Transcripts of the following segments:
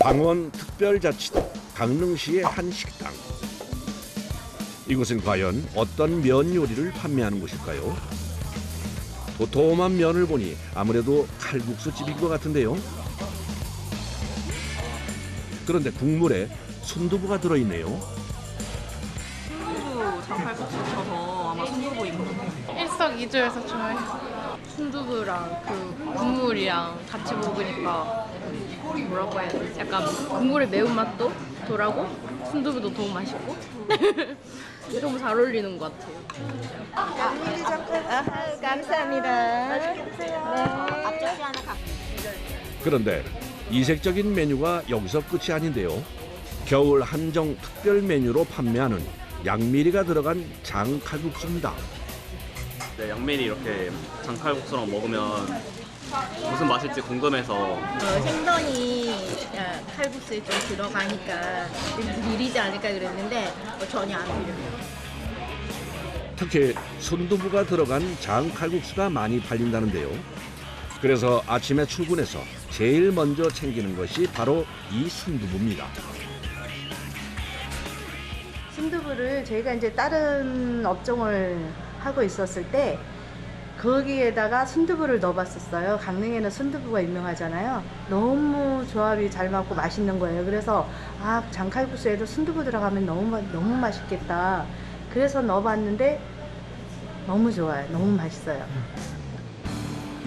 강원특별자치도 강릉시의 한 식당. 이곳은 과연 어떤 면 요리를 판매하는 곳일까요? 도톰한 면을 보니 아무래도 칼국수집인 것 같은데요. 그런데 국물에 순두부가 들어있네요. 순두부 장칼국수 쳐서 아마 순두부인 것 같아요. 일석이조여서 좋아요. 순두부랑 그 국물이랑 같이 먹으니까 뭐라고 해야 되지? 약간 국물의 매운맛도 덜하고 순두부도 더 맛있고 너무 잘 어울리는 것 같아요. 감사합니다. 그런데 이색적인 메뉴가 여기서 끝이 아닌데요. 겨울 한정 특별 메뉴로 판매하는 양미리가 들어간 장칼국수입니다. 네, 양미리 이렇게 장칼국수랑 먹으면 무슨 맛일지 궁금해서 생선이 칼국수에 좀 들어가니까 미리지 않을까 그랬는데 전혀 안 밀려요. 특히 순두부가 들어간 장칼국수가 많이 팔린다는데요. 그래서 아침에 출근해서 제일 먼저 챙기는 것이 바로 이 순두부입니다. 순두부를 저희가 이제 다른 업종을 하고 있었을 때 거기에다가 순두부를 넣어봤었어요. 강릉에는 순두부가 유명하잖아요. 너무 조합이 잘 맞고 맛있는 거예요. 그래서 장칼국수에도 순두부 들어가면 너무 맛있겠다. 그래서 넣어봤는데 너무 좋아요. 너무 맛있어요.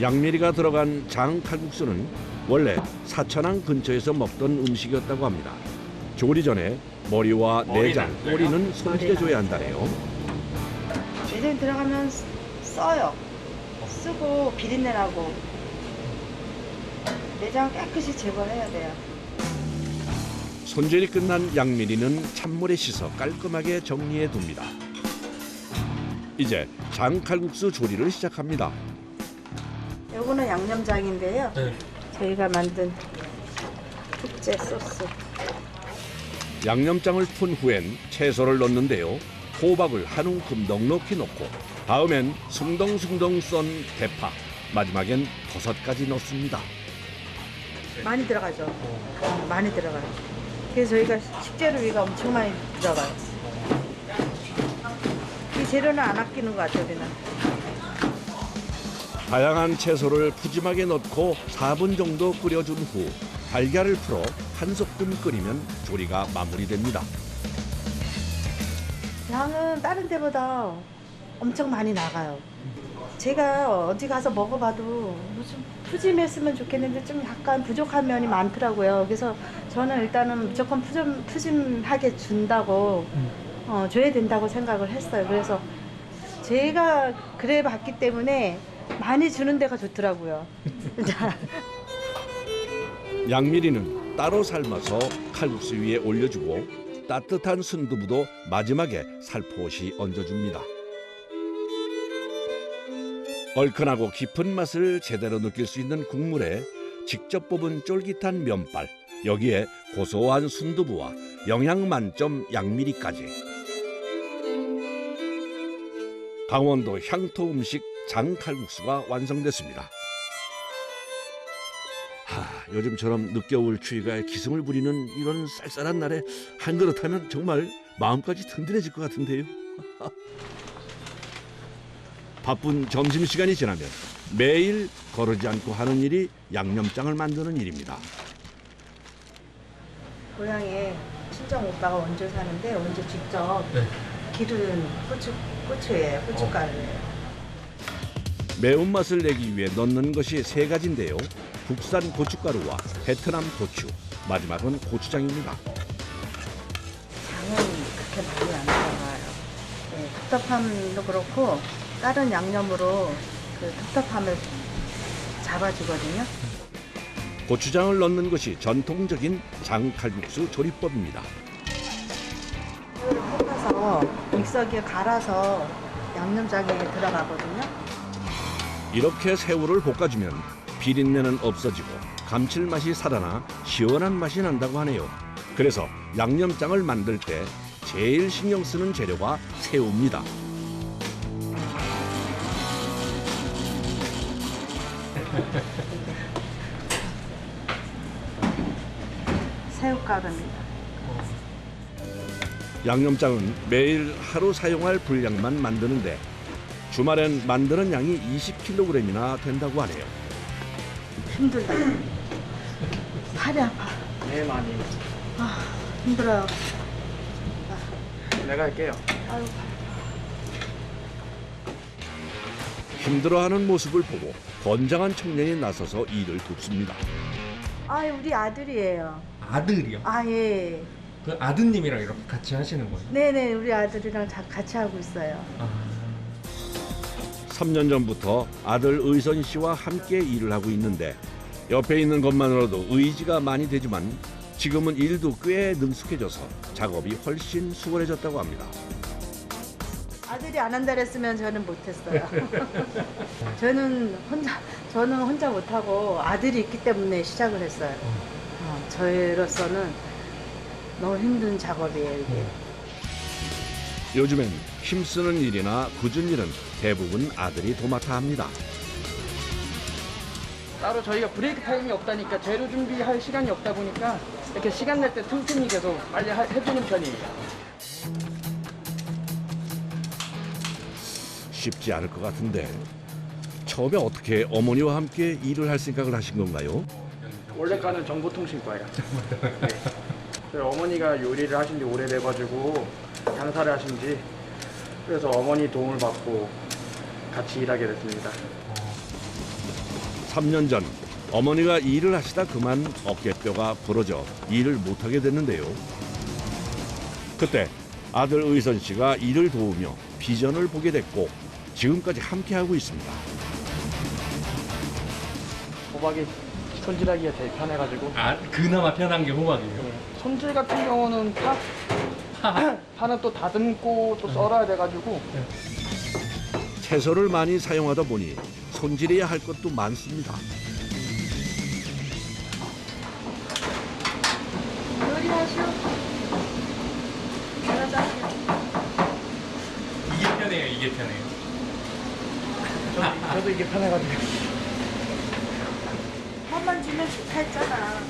양미리가 들어간 장칼국수는 원래 사천항 근처에서 먹던 음식이었다고 합니다. 조리 전에 머리와 내장, 꼬리는 손질해줘야 한다네요. 내장이 들어가면 써요. 쓰고 비린내 나고 내장 깨끗이 제거해야 돼요. 손질이 끝난 양미리는 찬물에 씻어 깔끔하게 정리해 둡니다. 이제 장칼국수 조리를 시작합니다. 요거는 양념장인데요. 저희가 만든 특제 소스. 양념장을 푼 후엔 채소를 넣는데요. 호박을 한 움큼 넉넉히 넣고 다음엔 숭덩숭덩 썬 대파, 마지막엔 버섯까지 넣습니다. 많이 들어가죠. 많이 들어가요. 그래서 저희가 식재료비가 엄청 많이 들어가요. 이 재료는 안 아끼는 것 같아요, 우리는. 다양한 채소를 푸짐하게 넣고 4분 정도 끓여준 후 달걀을 풀어 한 소끔 끓이면 조리가 마무리됩니다. 양은 다른 데보다 엄청 많이 나가요. 제가 어디 가서 먹어봐도 좀 푸짐했으면 좋겠는데 좀 약간 부족한 면이 많더라고요. 그래서 저는 일단은 무조건 푸짐하게 준다고 줘야 된다고 생각을 했어요. 그래서 제가 그래 봤기 때문에 많이 주는 데가 좋더라고요. 양미리는 따로 삶아서 칼국수 위에 올려주고 따뜻한 순두부도 마지막에 살포시 얹어줍니다. 얼큰하고 깊은 맛을 제대로 느낄 수 있는 국물에 직접 뽑은 쫄깃한 면발, 여기에 고소한 순두부와 영양 만점 양미리까지. 강원도 향토 음식 장칼국수가 완성됐습니다. 요즘처럼 늦겨울 추위가 기승을 부리는 이런 쌀쌀한 날에 한 그릇 하면 정말 마음까지 든든해질 것 같은데요. 바쁜 점심시간이 지나면 매일 거르지 않고 하는 일이 양념장을 만드는 일입니다. 고향에 친정 오빠가 원주 사는데 원주 직접 기른 고추예요. 고춧가루예요. 매운맛을 내기 위해 넣는 것이 세 가지인데요. 국산 고춧가루와 베트남 고추, 마지막은 고추장입니다. 장은 그렇게 많이 안 들어가요. 네, 텁텁함도 그렇고 다른 양념으로 그 텁텁함을 잡아주거든요. 고추장을 넣는 것이 전통적인 장칼국수 조리법입니다. 새우를 볶아서 믹서기에 갈아서 양념장에 들어가거든요. 이렇게 새우를 볶아주면 비린내는 없어지고 감칠맛이 살아나 시원한 맛이 난다고 하네요. 그래서 양념장을 만들 때 제일 신경 쓰는 재료가 새우입니다. 새우가루입니다. 양념장은 매일 하루 사용할 분량만 만드는데 주말엔 만드는 양이 20kg이나 된다고 하네요. 힘들다. 팔이 아파. 네, 많이. 힘들어요. 내가 할게요. 아유, 힘들어하는 모습을 보고 건장한 청년이 나서서 일을 돕습니다. 우리 아들이에요. 아들이요? 예. 그 아드님이랑 이렇게 같이 하시는 거예요? 네네, 우리 아들이랑 같이 하고 있어요. 3년 전부터 아들 의선 씨와 함께 일을 하고 있는데 옆에 있는 것만으로도 의지가 많이 되지만 지금은 일도 꽤 능숙해져서 작업이 훨씬 수월해졌다고 합니다. 아들이 안 한다 그랬으면 저는 못했어요. 저는 혼자 못하고 아들이 있기 때문에 시작을 했어요. 저희로서는 너무 힘든 작업이에요, 이게. 요즘엔 힘쓰는 일이나 굳은 일은 대부분 아들이 도맡아 합니다. 따로 저희가 브레이크 타임이 없다니까 재료 준비할 시간이 없다 보니까 이렇게 시간 낼 때 틈틈이 계속 빨리 해주는 편이에요. 쉽지 않을 것 같은데 처음에 어떻게 어머니와 함께 일을 할 생각을 하신 건가요? 원래가는 정보통신과예요. 네. 저희 어머니가 요리를 하신 지 오래돼가지고 장사를 하신 지 그래서 어머니 도움을 받고 같이 일하게 됐습니다. 3년 전 어머니가 일을 하시다 그만 어깨뼈가 부러져 일을 못하게 됐는데요. 그때 아들 의선 씨가 일을 도우며 비전을 보게 됐고 지금까지 함께하고 있습니다. 호박이 손질하기가 제일 편해가지고 그나마 편한 게 호박이에요? 손질 같은 경우는 파는 또 다듬고 또 썰어야 돼가지고 채소를 많이 사용하다 보니 손질해야 할 것도 많습니다. 요리하시오. 이게 편해요, 이게 편해요. 저도 이게 편해가지고 한번 주면 좋다 했잖아.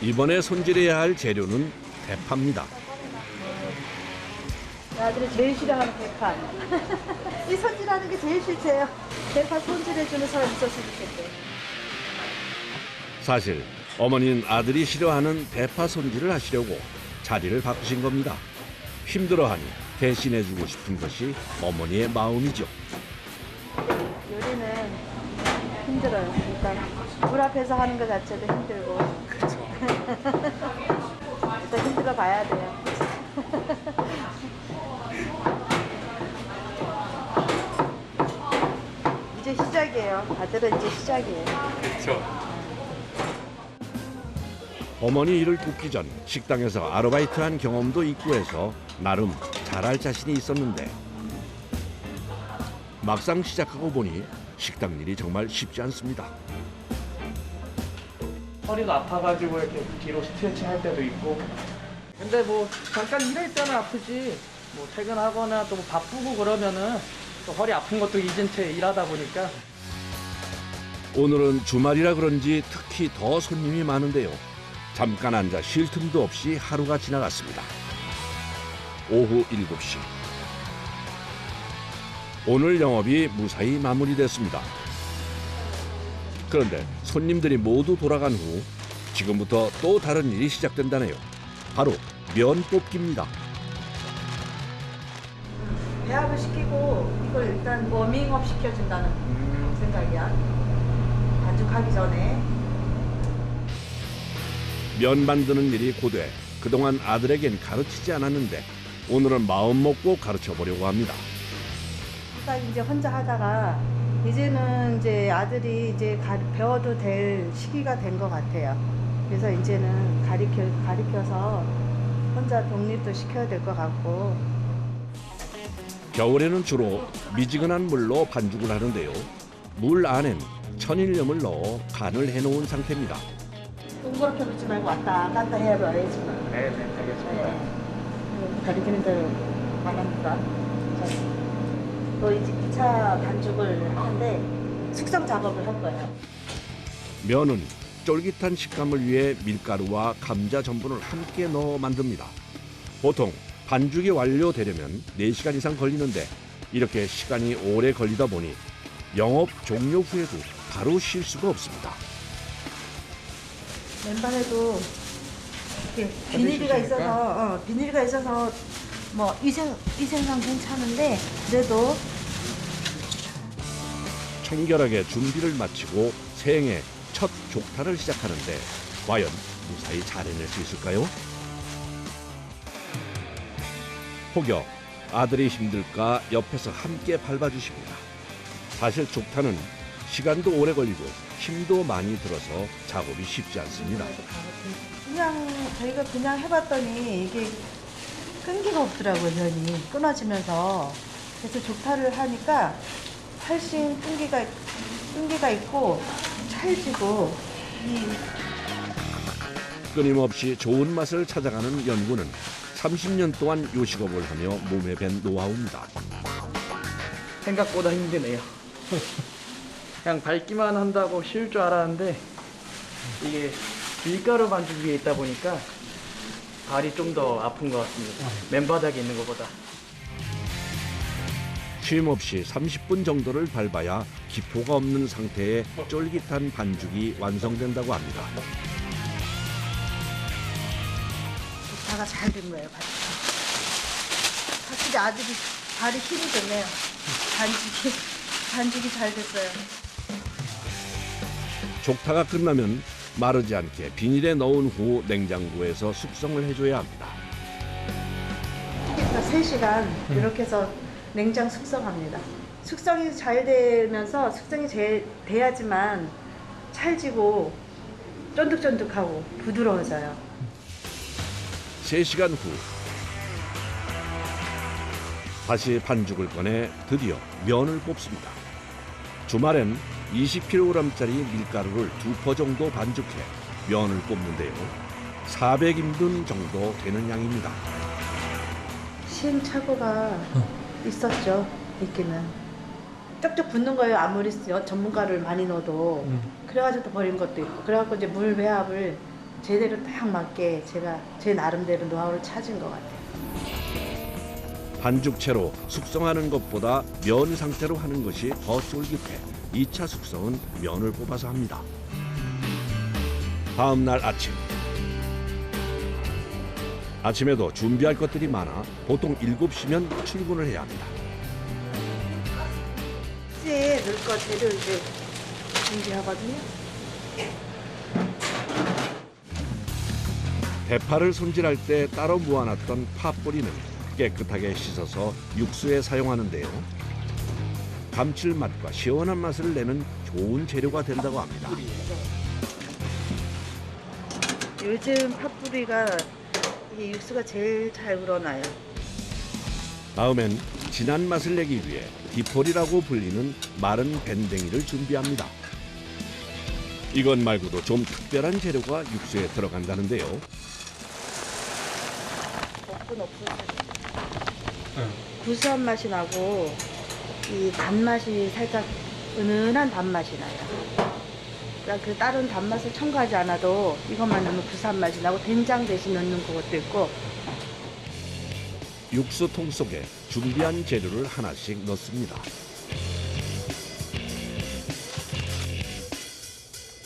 이번에 손질해야 할 재료는 대파입니다. 아들이 제일 싫어하는 대파. 이 손질하는 게 제일 싫대요. 대파 손질해주는 사람 있었으면 좋겠대. 사실 어머니는 아들이 싫어하는 대파 손질을 하시려고 자리를 바꾸신 겁니다. 힘들어하니 대신해주고 싶은 것이 어머니의 마음이죠. 요리는 힘들어요. 일단 물 앞에서 하는 것 자체도 힘들고. 그렇죠. 일단 힘들어 봐야 돼요. 이제 시작이에요. 아들은 이제 시작이에요. 그렇죠. 어머니 일을 돕기 전 식당에서 아르바이트한 경험도 있고 해서 나름 잘할 자신이 있었는데 막상 시작하고 보니 식당 일이 정말 쉽지 않습니다. 허리도 아파가지고 이렇게 뒤로 스트레칭 할 때도 있고 근데 뭐 잠깐 일할 때는 아프지 뭐 퇴근하거나 또뭐 바쁘고 그러면은 또 허리 아픈 것도 잊은 채 일하다 보니까 오늘은 주말이라 그런지 특히 더 손님이 많은데요. 잠깐 앉아 쉴 틈도 없이 하루가 지나갔습니다. 오후 7시. 오늘 영업이 무사히 마무리됐습니다. 그런데 손님들이 모두 돌아간 후 지금부터 또 다른 일이 시작된다네요. 바로 면 뽑기입니다. 배합을 시키고 이걸 일단 워밍업 시켜준다는 생각이야. 반죽하기 전에. 면 만드는 일이 고돼 그동안 아들에겐 가르치지 않았는데 오늘은 마음 먹고 가르쳐 보려고 합니다. 딱 이제 혼자 하다가 이제는 이제 아들이 이제 배워도 될 시기가 된 것 같아요. 그래서 이제는 가르쳐서 혼자 독립도 시켜야 될 것 같고. 겨울에는 주로 미지근한 물로 반죽을 하는데요. 물 안엔 천일염을 넣어 간을 해놓은 상태입니다. 동그랗게 놓지 말고 왔다 갔다 해봐야지만. 네, 알겠습니다. 가리키는 대로 말합니다. 또 이제 2차 반죽을 하는데 숙성 작업을 할 거예요. 면은 쫄깃한 식감을 위해 밀가루와 감자 전분을 함께 넣어 만듭니다. 보통 반죽이 완료되려면 4시간 이상 걸리는데 이렇게 시간이 오래 걸리다 보니 영업 종료 후에도 바로 쉴 수가 없습니다. 맨발에도 이렇게 비닐이가 있어서 뭐 위생상 괜찮은데 그래도 청결하게 준비를 마치고 생애 첫 족타를 시작하는데 과연 무사히 잘 해낼 수 있을까요? 혹여 아들이 힘들까 옆에서 함께 밟아주십니다. 사실 족타는 시간도 오래 걸리고 힘도 많이 들어서 작업이 쉽지 않습니다. 저희가 그냥 해봤더니 이게 끈기가 없더라고요. 면이 끊어지면서. 그래서 족타를 하니까 훨씬 끈기가 있고 찰지고 끊임없이 좋은 맛을 찾아가는 연구는 30년 동안 요식업을 하며 몸에 밴 노하우입니다. 생각보다 힘드네요. 그냥 밟기만 한다고 쉬울 줄 알았는데 이게 밀가루 반죽 위에 있다 보니까 발이 좀 더 아픈 것 같습니다. 맨바닥에 있는 것보다. 쉼 없이 30분 정도를 밟아야 기포가 없는 상태의 쫄깃한 반죽이 완성된다고 합니다. 족타가 잘 된 거예요. 확실히 아들이 발이 힘이 좋네요. 반죽이 잘 됐어요. 족타가 끝나면 마르지 않게 비닐에 넣은 후 냉장고에서 숙성을 해줘야 합니다. 3시간 이렇게 해서 냉장 숙성합니다. 숙성이 잘 되면서 돼야지만 찰지고 쫀득쫀득하고 부드러워져요. 3시간 후 다시 반죽을 꺼내 드디어 면을 뽑습니다. 주말엔 20kg짜리 밀가루를 2포 정도 반죽해 면을 뽑는데요. 400인분 정도 되는 양입니다. 시행착오가 있었죠. 있기는. 쪽쪽 붙는 거예요. 아무리 전문가를 많이 넣어도. 그래가지고 또 버린 것도 있고. 그래갖고 이제 물 배합을 제대로 딱 맞게 제가 제 나름대로 노하우를 찾은 것 같아요. 반죽채로 숙성하는 것보다 면 상태로 하는 것이 더 쫄깃해 2차 숙성은 면을 뽑아서 합니다. 다음 날 아침에도 준비할 것들이 많아 보통 7시면 출근을 해야 합니다. 이제 넣을 거 재료 이제 준비하거든요. 대파를 손질할 때 따로 모아놨던 파뿌리는 깨끗하게 씻어서 육수에 사용하는데요. 감칠맛과 시원한 맛을 내는 좋은 재료가 된다고 합니다. 요즘 파뿌리가 이 육수가 제일 잘 우러나요. 다음엔 진한 맛을 내기 위해 디포리라고 불리는 마른 밴댕이를 준비합니다. 이것 말고도 좀 특별한 재료가 육수에 들어간다는데요. 볶은 옥수수. 구수한 맛이 나고 이 단맛이 살짝 은은한 단맛이 나요. 그러니까 그 다른 단맛을 첨가하지 않아도 이것만 넣으면 구수한 맛이 나고 된장 대신 넣는 그것도 있고. 육수통 속에 준비한 재료를 하나씩 넣습니다.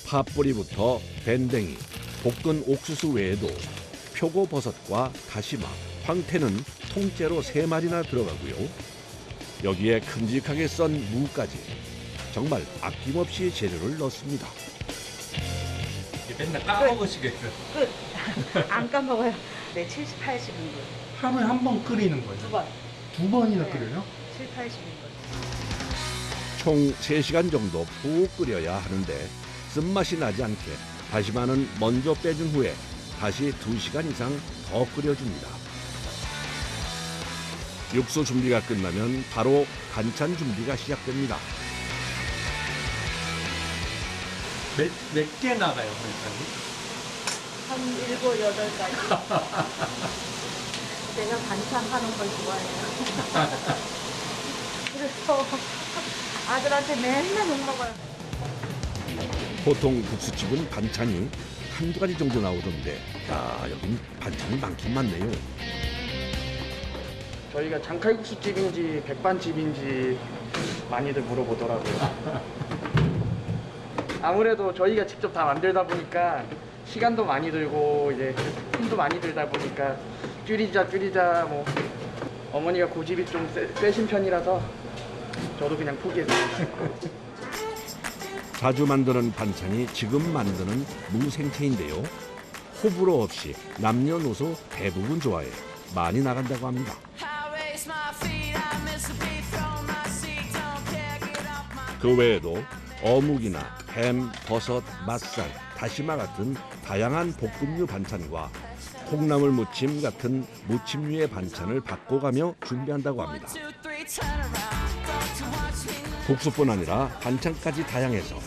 파뿌리부터 밴댕이, 볶은 옥수수 외에도 표고버섯과 다시마, 황태는 통째로 3마리나 들어가고요. 여기에 큼직하게 썬 무까지 정말 아낌없이 재료를 넣습니다. 맨날 까먹으시겠어요. 끝. 안 까먹어요. 네, 70, 80인분. 하루에 한 번 끓이는 거예요? 2번. 2번이나 네. 끓여요? 7, 80인분. 총 3시간 정도 푹 끓여야 하는데 쓴맛이 나지 않게 다시마는 먼저 빼준 후에 다시 2시간 이상 더 끓여줍니다. 육수 준비가 끝나면 바로 반찬 준비가 시작됩니다. 몇 개 나가요, 반찬이? 한 7, 8가지. 내가 반찬 하는 걸 좋아해요. 그래서 아들한테 맨날 욕먹어요. 보통 국수집은 반찬이 한두 가지 정도 나오던데 여긴 반찬이 많긴 많네요. 저희가 장칼국수집인지 백반집인지 많이들 물어보더라고요. 아무래도 저희가 직접 다 만들다 보니까 시간도 많이 들고 이제 힘도 많이 들다 보니까 줄이자 뭐 어머니가 고집이 좀 세신 편이라서 저도 그냥 포기했어요. 자주 만드는 반찬이 지금 만드는 무생채인데요. 호불호 없이 남녀노소 대부분 좋아해 많이 나간다고 합니다. 그 외에도 어묵이나 햄, 버섯, 맛살, 다시마 같은 다양한 볶음류 반찬과 콩나물 무침 같은 무침류의 반찬을 바꿔가며 준비한다고 합니다. 국수뿐 아니라 반찬까지 다양해서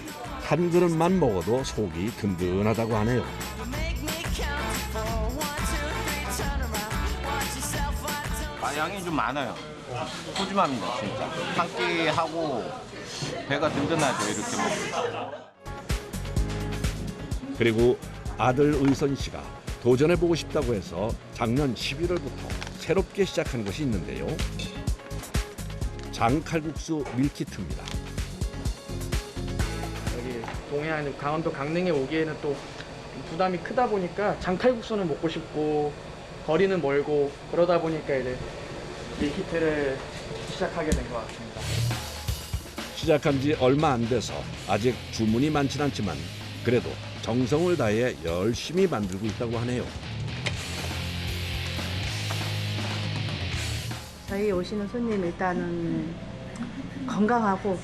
한 그릇만 먹어도 속이 든든하다고 하네요. 양이 좀 많아요. 푸짐합니다, 진짜. 한 끼 하고 배가 든든하죠, 이렇게 먹으면. 그리고 아들 의선 씨가 도전해보고 싶다고 해서 작년 11월부터 새롭게 시작한 것이 있는데요. 장칼국수 밀키트입니다. 여기 동해안 강원도 강릉에 오기에는 또 부담이 크다 보니까 장칼국수는 먹고 싶고 거리는 멀고 그러다 보니까 이제 밀키트를 시작하게 된 것 같습니다. 시작한 지 얼마 안 돼서 아직 주문이 많진 않지만 그래도 정성을 다해 열심히 만들고 있다고 하네요. 저희 오시는 손님 일단은 건강하고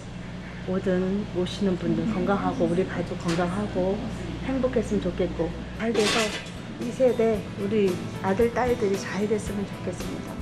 모든 오시는 분들 건강하고 우리 가족 건강하고 행복했으면 좋겠고 잘 돼서 이 세대 우리 아들 딸들이 잘 됐으면 좋겠습니다.